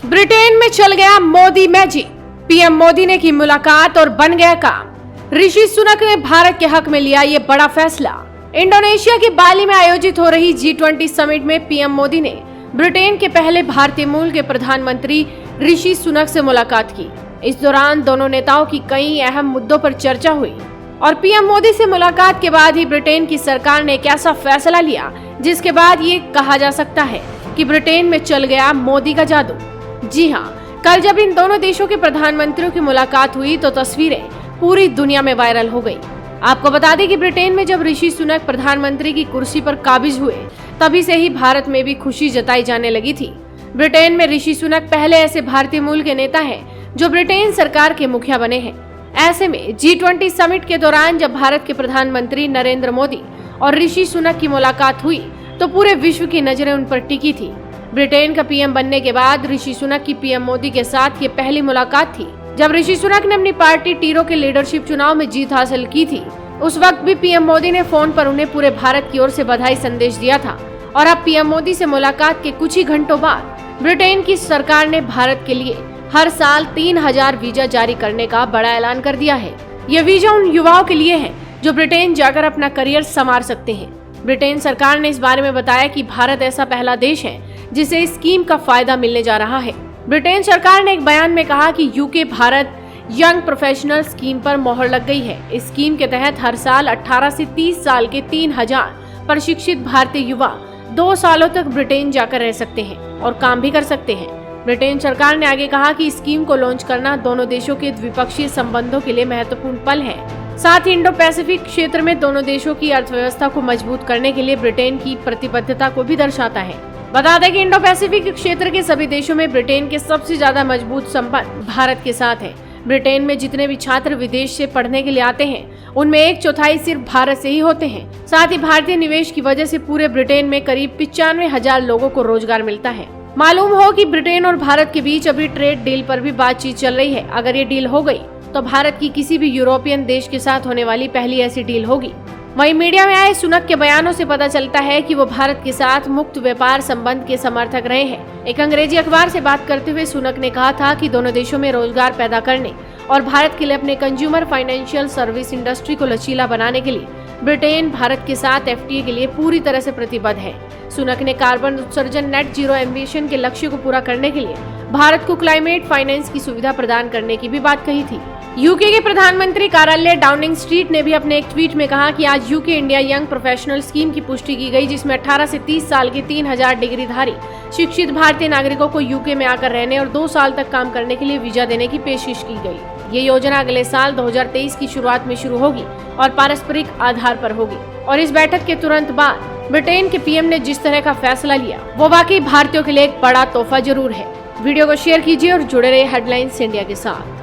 Britain में चल गया मोदी मैजिक। पीएम मोदी ने की मुलाकात और बन गया काम। ऋषि सुनक ने भारत के हक में लिया ये बड़ा फैसला। इंडोनेशिया की बाली में आयोजित हो रही G20 समिट में पीएम मोदी ने ब्रिटेन के पहले भारतीय मूल के प्रधानमंत्री ऋषि सुनक से मुलाकात की। इस दौरान दोनों नेताओं की कई अहम मुद्दों पर चर्चा हुई और पीएम मोदी से मुलाकात के बाद ही ब्रिटेन की सरकार ने एक ऐसा फैसला लिया जिसके बाद ये कहा जा सकता है कि ब्रिटेन में चल गया मोदी का जादू। जी हाँ, कल जब इन दोनों देशों के प्रधानमंत्रियों की मुलाकात हुई तो तस्वीरें पूरी दुनिया में वायरल हो गई। आपको बता दें कि ब्रिटेन में जब ऋषि सुनक प्रधानमंत्री की कुर्सी पर काबिज हुए तभी से ही भारत में भी खुशी जताई जाने लगी थी। ब्रिटेन में ऋषि सुनक पहले ऐसे भारतीय मूल के नेता हैं जो ब्रिटेन सरकार के मुखिया बने हैं। ऐसे में G20 समिट के दौरान जब भारत के प्रधानमंत्री नरेंद्र मोदी और ऋषि सुनक की मुलाकात हुई तो पूरे विश्व की नजरें उन पर टिकी थी। ब्रिटेन का पीएम बनने के बाद ऋषि सुनक की पीएम मोदी के साथ ये पहली मुलाकात थी। जब ऋषि सुनक ने अपनी पार्टी टीरो के लीडरशिप चुनाव में जीत हासिल की थी उस वक्त भी पीएम मोदी ने फोन पर उन्हें पूरे भारत की ओर से बधाई संदेश दिया था। और अब पीएम मोदी से मुलाकात के कुछ ही घंटों बाद ब्रिटेन की सरकार ने भारत के लिए हर साल 3000 वीजा जारी करने का बड़ा ऐलान कर दिया है। ये वीजा उन युवाओं के लिए है जो ब्रिटेन जाकर अपना करियर संवार सकते हैं। ब्रिटेन सरकार ने इस बारे में बताया कि भारत ऐसा पहला देश है जिसे इस स्कीम का फायदा मिलने जा रहा है। ब्रिटेन सरकार ने एक बयान में कहा कि UK Bharat young professional scheme पर मोहर लग गई है। इस स्कीम के तहत हर साल 18 से 30 साल के 3000 प्रशिक्षित भारतीय युवा 2 सालों तक ब्रिटेन जाकर रह सकते हैं और काम भी कर सकते हैं। ब्रिटेन सरकार ने आगे कहा कि इस स्कीम को लॉन्च करना दोनों देशों के द्विपक्षीय संबंधों के लिए महत्वपूर्ण पल है। साथ ही इंडो पैसिफिक क्षेत्र में दोनों देशों की अर्थव्यवस्था को मजबूत करने के लिए ब्रिटेन की प्रतिबद्धता को भी दर्शाता है। बता दें कि इंडो पैसिफिक क्षेत्र के सभी देशों में ब्रिटेन के सबसे ज्यादा मजबूत संबंध भारत के साथ है। ब्रिटेन में जितने भी छात्र विदेश से पढ़ने के लिए आते हैं उनमें 1/4 सिर्फ भारत से ही होते हैं। साथ ही भारतीय निवेश की वजह से पूरे ब्रिटेन में करीब 95,000 लोगों को रोजगार मिलता है। मालूम हो कि ब्रिटेन और भारत के बीच अभी ट्रेड डील पर भी बातचीत चल रही है। अगर ये डील हो गई तो भारत की किसी भी यूरोपियन देश के साथ होने वाली पहली ऐसी डील होगी। वहीं मीडिया में आए सुनक के बयानों से पता चलता है कि वो भारत के साथ मुक्त व्यापार संबंध के समर्थक रहे हैं। एक अंग्रेजी अखबार से बात करते हुए सुनक ने कहा था कि दोनों देशों में रोजगार पैदा करने और भारत के लिए अपने कंज्यूमर फाइनेंशियल सर्विस इंडस्ट्री को लचीला बनाने के लिए ब्रिटेन भारत के साथ FTA के लिए पूरी तरह से प्रतिबद्ध है। सुनक ने कार्बन उत्सर्जन नेट जीरो एम्बिशन के लक्ष्य को पूरा करने के लिए भारत को क्लाइमेट फाइनेंस की सुविधा प्रदान करने की भी बात कही थी। यूके के प्रधानमंत्री कार्यालय डाउनिंग स्ट्रीट ने भी अपने एक ट्वीट में कहा कि आज UK India young professional scheme की पुष्टि की गई, जिसमें 18 से 30 साल के 3000 डिग्रीधारी शिक्षित भारतीय नागरिकों को यूके में आकर रहने और 2 साल तक काम करने के लिए वीजा देने की पेशकश की गई। ये योजना अगले साल 2023 की शुरुआत में शुरू होगी और पारस्परिक आधार पर होगी। और इस बैठक के तुरंत बाद ब्रिटेन के पीएम ने जिस तरह का फैसला लिया वो वाकई भारतीयों के लिए एक बड़ा तोहफा जरूर है। वीडियो को शेयर कीजिए और जुड़े रहे हेडलाइंस इंडिया के साथ।